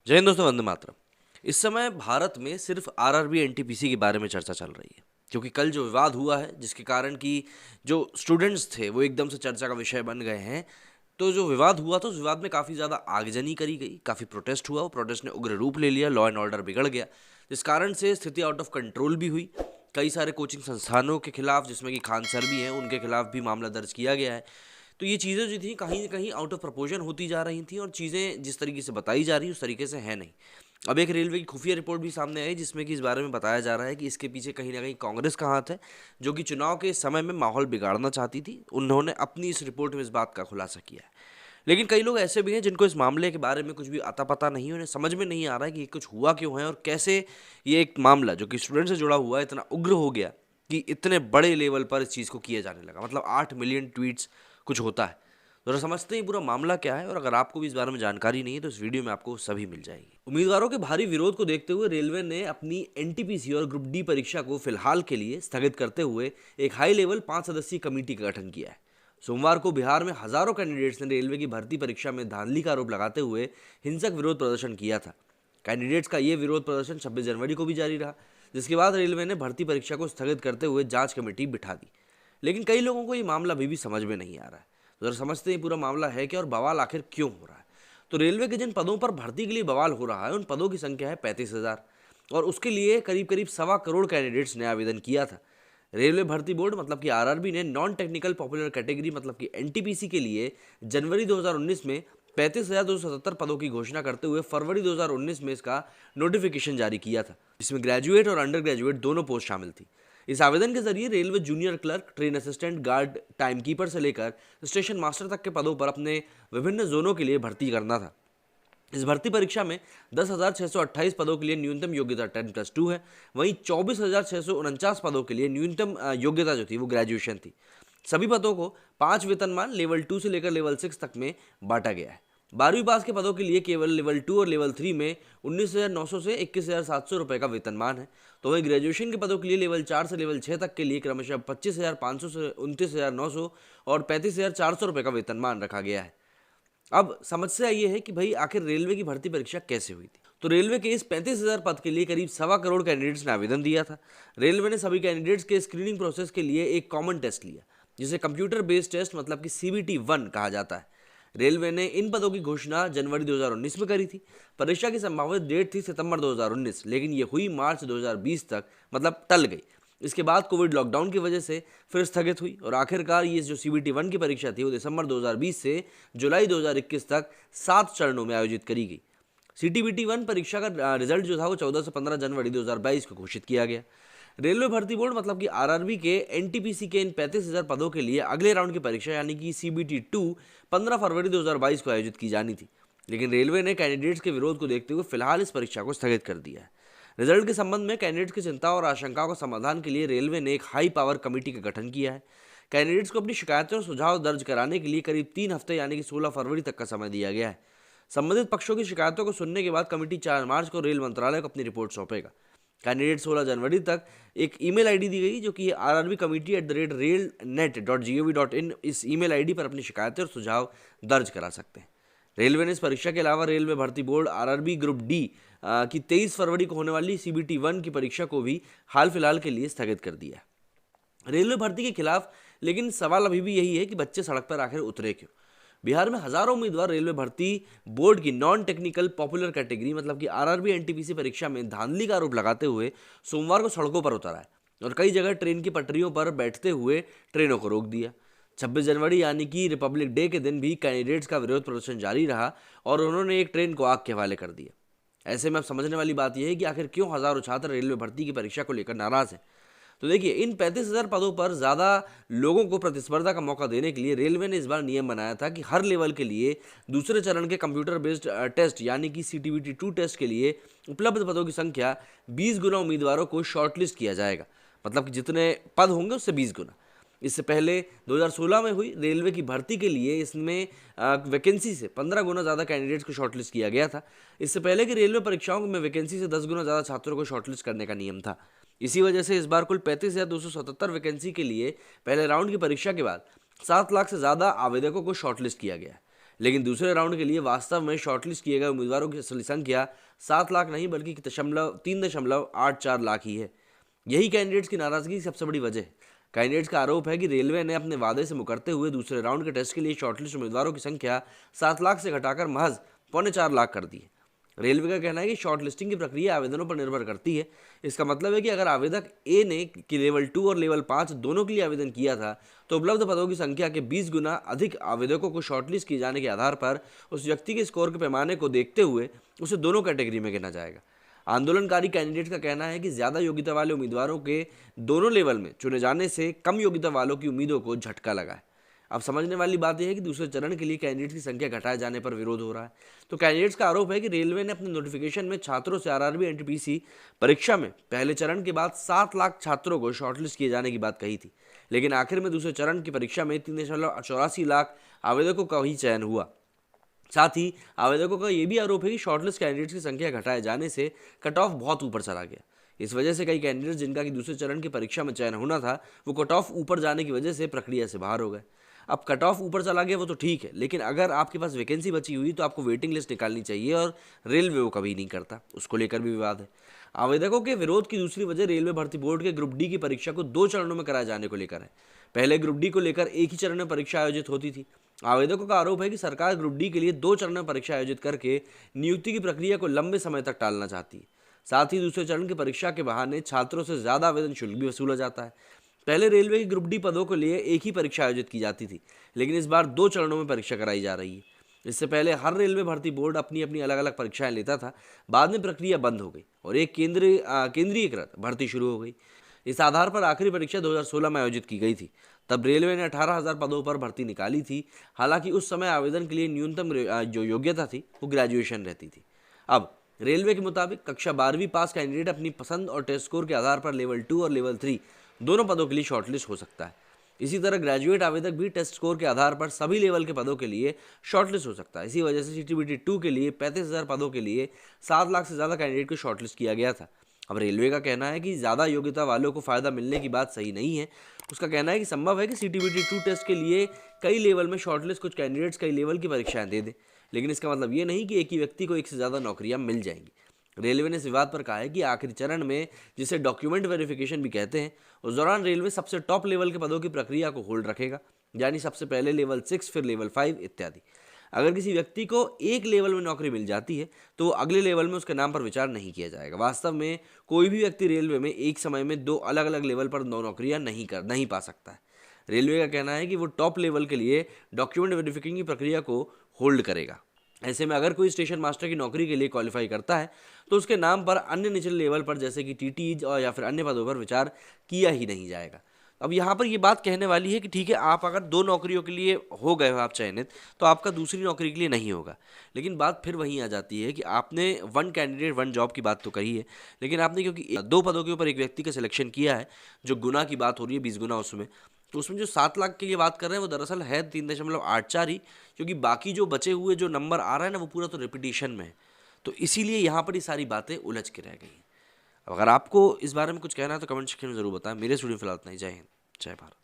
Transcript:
जय हिंद दोस्तों, वंदे मातरम। इस समय भारत में सिर्फ आरआरबी एनटीपीसी के बारे में चर्चा चल रही है, क्योंकि कल जो विवाद हुआ है जिसके कारण कि जो स्टूडेंट्स थे वो एकदम से चर्चा का विषय बन गए हैं। तो जो विवाद हुआ था उस विवाद में काफ़ी ज़्यादा आगजनी करी गई, काफ़ी प्रोटेस्ट हुआ, वो प्रोटेस्ट ने उग्र रूप ले लिया, लॉ एंड ऑर्डर बिगड़ गया, जिस कारण से स्थिति आउट ऑफ कंट्रोल भी हुई। कई सारे कोचिंग संस्थानों के खिलाफ, जिसमें कि खान सर भी हैं, उनके खिलाफ भी मामला दर्ज किया गया है। तो ये चीज़ें जो थी कहीं ना कहीं आउट ऑफ प्रपोर्शन होती जा रही थी, और चीज़ें जिस तरीके से बताई जा रही उस तरीके से है नहीं। अब एक रेलवे की खुफिया रिपोर्ट भी सामने आई, जिसमें कि इस बारे में बताया जा रहा है कि इसके पीछे कहीं ना कहीं कांग्रेस का हाथ है, जो कि चुनाव के समय में माहौल बिगाड़ना चाहती थी। उन्होंने अपनी इस रिपोर्ट में इस बात का खुलासा किया है। लेकिन कई लोग ऐसे भी हैं जिनको इस मामले के बारे में कुछ भी अता पता नहीं है, उन्हें समझ में नहीं आ रहा है कि ये कुछ हुआ क्यों है और कैसे ये एक मामला जो कि स्टूडेंट से जुड़ा हुआ है इतना उग्र हो गया कि इतने बड़े लेवल पर इस चीज़ को किया जाने लगा। मतलब 8 मिलियन ट्वीट्स कुछ होता है। जरा समझते हैं पूरा मामला क्या है, और अगर आपको भी इस बारे में जानकारी नहीं है तो इस वीडियो में आपको सभी मिल जाएगी। उम्मीदवारों के भारी विरोध को देखते हुए रेलवे ने अपनी एनटीपीसी और ग्रुप डी परीक्षा को फिलहाल के लिए स्थगित करते हुए एक हाई लेवल 5 सदस्यीय कमेटी का गठन किया है। सोमवार को बिहार में हजारों कैंडिडेट्स ने रेलवे की भर्ती परीक्षा में धांधली का आरोप लगाते हुए हिंसक विरोध प्रदर्शन किया था। कैंडिडेट्स का ये विरोध प्रदर्शन 26 जनवरी को भी जारी रहा, जिसके बाद रेलवे ने भर्ती परीक्षा को स्थगित करते हुए जांच कमेटी बिठा दी। लेकिन कई लोगों को ये मामला अभी भी समझ में नहीं आ रहा है। तो जरा समझते हैं पूरा मामला है क्या और बवाल आखिर क्यों हो रहा है। तो रेलवे के जिन पदों पर भर्ती के लिए बवाल हो रहा है उन पदों की संख्या है 35,000, और उसके लिए करीब करीब 1.25 करोड़ कैंडिडेट्स ने आवेदन किया था। रेलवे भर्ती बोर्ड मतलब कि आरआरबी ने नॉन टेक्निकल पॉपुलर कैटेगरी मतलब कि एनटीपीसी के लिए जनवरी 2019 में 35,277 पदों की घोषणा करते हुए फरवरी 2019 में इसका नोटिफिकेशन जारी किया था, जिसमें ग्रेजुएट और अंडर ग्रेजुएट दोनों पोस्ट शामिल थी। इस आवेदन के जरिए railway junior clerk, train assistant, guard, time keeper से लेकर स्टेशन मास्टर तक के पदों पर अपने विभिन्न जोनों के लिए भर्ती करना था। इस भर्ती परीक्षा में 10,628 पदों के लिए न्यूनतम योग्यता 10+2 है। वहीं 24,649 पदों के लिए न्यूनतम योग्यता जो थी वो ग्रेजुएशन थी। सभी पदों को 5 वेतनमान लेवल 2 से लेकर लेवल 6 तक में बांटा गया है। 12वीं पास के पदों के लिए केवल लेवल 2 और लेवल 3 में 19,900 से 21,700 रुपये का वेतनमान है। तो वहीं ग्रेजुएशन के पदों के लिए लेवल 4 से लेवल 6 तक के लिए क्रमशः 25,500 से 29,900 और 35,400 रुपये का वेतनमान रखा गया है। अब समस्या ये है कि भाई आखिर रेलवे की भर्ती परीक्षा कैसे हुई थी। तो रेलवे के इस 35,000 पद के लिए करीब 1.25 करोड़ कैंडिडेट्स ने आवेदन दिया था। रेलवे ने सभी कैंडिडेट्स के स्क्रीनिंग प्रोसेस के लिए एक कॉमन टेस्ट लिया, जिसे कंप्यूटर बेस्ड टेस्ट मतलब कि CBT-1 कहा जाता है। रेलवे ने इन पदों की घोषणा जनवरी 2019 में करी थी। परीक्षा की संभावित डेट थी सितंबर 2019, लेकिन ये हुई मार्च 2020 तक, मतलब टल गई। इसके बाद कोविड लॉकडाउन की वजह से फिर स्थगित हुई, और आखिरकार ये जो CBT-1 की परीक्षा थी वो दिसंबर 2020 से जुलाई 2021 तक 7 चरणों में आयोजित करी गई। CTBT-1 परीक्षा का रिजल्ट जो था वो 14 से 15 जनवरी 2022 को घोषित किया गया। रेलवे भर्ती बोर्ड मतलब कि आरआरबी के एनटीपीसी के इन 35,000 पदों के लिए अगले राउंड की परीक्षा यानी कि CBT-2 15 फरवरी 2022 को आयोजित की जानी थी। लेकिन रेलवे ने कैंडिडेट्स के विरोध को देखते हुए फिलहाल इस परीक्षा को स्थगित कर दिया है। रिजल्ट के संबंध में कैंडिडेट्स की चिंता और आशंकाओं का समाधान के लिए रेलवे ने एक हाई पावर कमेटी का गठन किया है। कैंडिडेट्स को अपनी शिकायतें और सुझाव दर्ज कराने के लिए करीब 3 हफ्ते यानी कि 16 फरवरी तक का समय दिया गया है। संबंधित पक्षों की शिकायतों को सुनने के बाद कमेटी 4 मार्च को रेल मंत्रालय को अपनी रिपोर्ट सौंपेगा। कैंडिडेट 16 जनवरी तक एक ईमेल आईडी दी गई, जो कि rrbcommittee@railnet.gov.in, इस ईमेल आईडी पर अपनी शिकायतें और सुझाव दर्ज करा सकते हैं। रेलवे ने इस परीक्षा के अलावा रेलवे भर्ती बोर्ड आरआरबी ग्रुप डी की 23 फरवरी को होने वाली CBT-1 की परीक्षा को भी हाल फिलहाल के लिए स्थगित कर दिया है। रेलवे भर्ती के खिलाफ लेकिन सवाल अभी भी यही है कि बच्चे सड़क पर आखिर उतरे क्यों। बिहार में हजारों उम्मीदवार रेलवे भर्ती बोर्ड की नॉन टेक्निकल पॉपुलर कैटेगरी मतलब कि आरआरबी एनटीपीसी परीक्षा में धांधली का आरोप लगाते हुए सोमवार को सड़कों पर उतरा है, और कई जगह ट्रेन की पटरियों पर बैठते हुए ट्रेनों को रोक दिया। 26 जनवरी यानी कि रिपब्लिक डे के दिन भी कैंडिडेट्स का विरोध प्रदर्शन जारी रहा, और उन्होंने एक ट्रेन को आग के हवाले कर दिया। ऐसे में अब समझने वाली बात यह है कि आखिर क्यों हजारों छात्र रेलवे भर्ती की परीक्षा को लेकर नाराज हैं। तो देखिए, इन 35,000 पदों पर ज़्यादा लोगों को प्रतिस्पर्धा का मौका देने के लिए रेलवे ने इस बार नियम बनाया था कि हर लेवल के लिए दूसरे चरण के कंप्यूटर बेस्ड टेस्ट यानी कि CTBT-2 टेस्ट के लिए उपलब्ध पदों की संख्या 20 गुना उम्मीदवारों को शॉर्टलिस्ट किया जाएगा। मतलब कि जितने पद होंगे उससे 20 गुना। इससे पहले 2016 में हुई रेलवे की भर्ती के लिए इसमें वैकेंसी से 15 गुना ज़्यादा कैंडिडेट्स को शॉर्टलिस्ट किया गया था। इससे पहले कि रेलवे परीक्षाओं में वैकेंसी से 10 गुना ज़्यादा छात्रों को शॉर्टलिस्ट करने का नियम था। इसी वजह से इस बार कुल 35,277 वैकेंसी के लिए पहले राउंड की परीक्षा के बाद 7 लाख से ज़्यादा आवेदकों को शॉर्टलिस्ट किया गया है। लेकिन दूसरे राउंड के लिए वास्तव में शॉर्टलिस्ट किए गए उम्मीदवारों की असली संख्या 7 लाख नहीं बल्कि 3.84 लाख ही है। यही कैंडिडेट्स की नाराजगी की सबसे बड़ी वजह है। कैंडिडेट्स का आरोप है कि रेलवे ने अपने वादे से मुकरते हुए दूसरे राउंड के टेस्ट के लिए शॉर्टलिस्ट उम्मीदवारों की संख्या 7 लाख से घटाकर महज 3.25 लाख कर दी है। रेलवे का कहना है कि शॉर्ट लिस्टिंग की प्रक्रिया आवेदनों पर निर्भर करती है। इसका मतलब है कि अगर आवेदक ए ने कि लेवल 2 और लेवल 5 दोनों के लिए आवेदन किया था तो उपलब्ध पदों की संख्या के 20 गुना अधिक आवेदकों को शॉर्टलिस्ट किए जाने के आधार पर उस व्यक्ति के स्कोर के पैमाने को देखते हुए उसे दोनों कैटेगरी में गिना जाएगा। आंदोलनकारी कैंडिडेट का कहना है कि ज़्यादा योग्यता वाले उम्मीदवारों के दोनों लेवल में चुने जाने से कम योग्यता वालों की उम्मीदों को झटका लगा है। अब समझने वाली बात यह है कि दूसरे चरण के लिए कैंडिडेट्स की संख्या घटाए जाने पर विरोध हो रहा है। तो कैंडिडेट्स का आरोप है कि रेलवे ने अपने नोटिफिकेशन में छात्रों से आरआरबी एनटीपीसी परीक्षा में पहले चरण के बाद 7 लाख छात्रों को शॉर्टलिस्ट किए जाने की बात कही थी, लेकिन आखिर में दूसरे चरण की परीक्षा में 3.84 लाख आवेदकों का ही चयन हुआ। साथ ही आवेदकों का यह भी आरोप है कि शॉर्टलिस्ट कैंडिडेट्स की संख्या घटाए जाने से कट ऑफ बहुत ऊपर चला गया। इस वजह से कई कैंडिडेट्स जिनका कि दूसरे चरण की परीक्षा में चयन होना था वो कट ऑफ ऊपर जाने की वजह से प्रक्रिया से बाहर हो गए। अब कट ऑफ ऊपर चला गया वो तो ठीक है, लेकिन अगर आपके पास वैकेंसी बची हुई तो आपको वेटिंग लिस्ट निकालनी चाहिए और रेलवे वो कभी नहीं करता। उसको लेकर भी विवाद है। आवेदकों के विरोध की दूसरी वजह रेलवे भर्ती बोर्ड के ग्रुप डी की परीक्षा को 2 चरणों में कराए जाने को लेकर है। पहले ग्रुप डी को लेकर एक ही चरण में परीक्षा आयोजित होती थी। आवेदकों का आरोप है कि सरकार ग्रुप डी के लिए 2 चरण में परीक्षा आयोजित करके नियुक्ति की प्रक्रिया को लंबे समय तक टालना चाहती है। साथ ही दूसरे चरण की परीक्षा के बहाने छात्रों से ज़्यादा आवेदन शुल्क भी वसूला जाता है। पहले रेलवे की ग्रुप डी पदों के लिए एक ही परीक्षा आयोजित की जाती थी, लेकिन इस बार 2 चरणों में परीक्षा कराई जा रही है। इससे पहले हर रेलवे भर्ती बोर्ड अपनी अपनी अलग अलग परीक्षाएं लेता था। बाद में प्रक्रिया बंद हो गई और एक केंद्रीयकृत भर्ती शुरू हो गई। इस आधार पर आखिरी परीक्षा 2016 में आयोजित की गई थी। तब रेलवे ने 18,000 पदों पर भर्ती निकाली थी। हालांकि उस समय आवेदन के लिए न्यूनतम जो योग्यता थी वो ग्रेजुएशन रहती थी। अब रेलवे के मुताबिक कक्षा 12वीं पास कैंडिडेट अपनी पसंद और टेस्ट स्कोर के आधार पर लेवल 2 और लेवल 3 दोनों पदों के लिए शॉर्टलिस्ट हो सकता है। इसी तरह ग्रेजुएट आवेदक भी टेस्ट स्कोर के आधार पर सभी लेवल के पदों के लिए शॉर्टलिस्ट हो सकता है। इसी वजह से सीटीबीटी 2 के लिए 35,000 पदों के लिए 7 लाख से ज़्यादा कैंडिडेट को शॉर्टलिस्ट किया गया था। अब रेलवे का कहना है कि ज़्यादा योग्यता वालों को फ़ायदा मिलने की बात सही नहीं है। उसका कहना है कि संभव है कि सीटीबीटी 2 टेस्ट के लिए कई लेवल में शॉर्टलिस्ट कुछ कैंडिडेट्स कई लेवल की परीक्षाएं दे दें, लेकिन इसका मतलब ये नहीं कि एक ही व्यक्ति को एक से ज़्यादा नौकरियां मिल जाएंगी। रेलवे ने इस विवाद पर कहा है कि आखिरी चरण में, जिसे डॉक्यूमेंट वेरिफिकेशन भी कहते हैं, उस दौरान रेलवे सबसे टॉप लेवल के पदों की प्रक्रिया को होल्ड रखेगा, यानी सबसे पहले लेवल 6 फिर लेवल 5 इत्यादि। अगर किसी व्यक्ति को एक लेवल में नौकरी मिल जाती है तो वो अगले लेवल में उसके नाम पर विचार नहीं किया जाएगा। वास्तव में कोई भी व्यक्ति रेलवे में एक समय में 2 अलग अलग लेवल पर 9 नौकरियां नहीं पा सकता है। रेलवे का कहना है कि वो टॉप लेवल के लिए डॉक्यूमेंट वेरिफिकेशन की प्रक्रिया को होल्ड करेगा। ऐसे में अगर कोई स्टेशन मास्टर की नौकरी के लिए क्वालिफाई करता है तो उसके नाम पर अन्य निचले लेवल पर जैसे कि टीटीज और या फिर अन्य पदों पर विचार किया ही नहीं जाएगा। अब यहाँ पर ये बात कहने वाली है कि ठीक है, आप अगर 2 नौकरियों के लिए हो गए हो आप चयनित, तो आपका दूसरी नौकरी के लिए नहीं होगा। लेकिन बात फिर वहीं आ जाती है कि आपने 1 कैंडिडेट 1 जॉब की बात तो कही है, लेकिन आपने क्योंकि 2 पदों के ऊपर एक व्यक्ति का सिलेक्शन किया है, जो गुना की बात हो रही है 20 गुना उसमें, तो उसमें जो 7 लाख की ये बात कर रहे हैं वो दरअसल है 3.84 ही, क्योंकि बाकी जो बचे हुए जो नंबर आ रहा है ना वो पूरा तो रिपीटिशन में है। तो इसीलिए यहाँ पर ये सारी बातें उलझ के रह गई हैं। अगर आपको इस बारे में कुछ कहना है तो कमेंट सेक्शन में ज़रूर बताएं। मेरे स्टूडियो फिलहाल इतना ही। जय हिंद, जय भारत।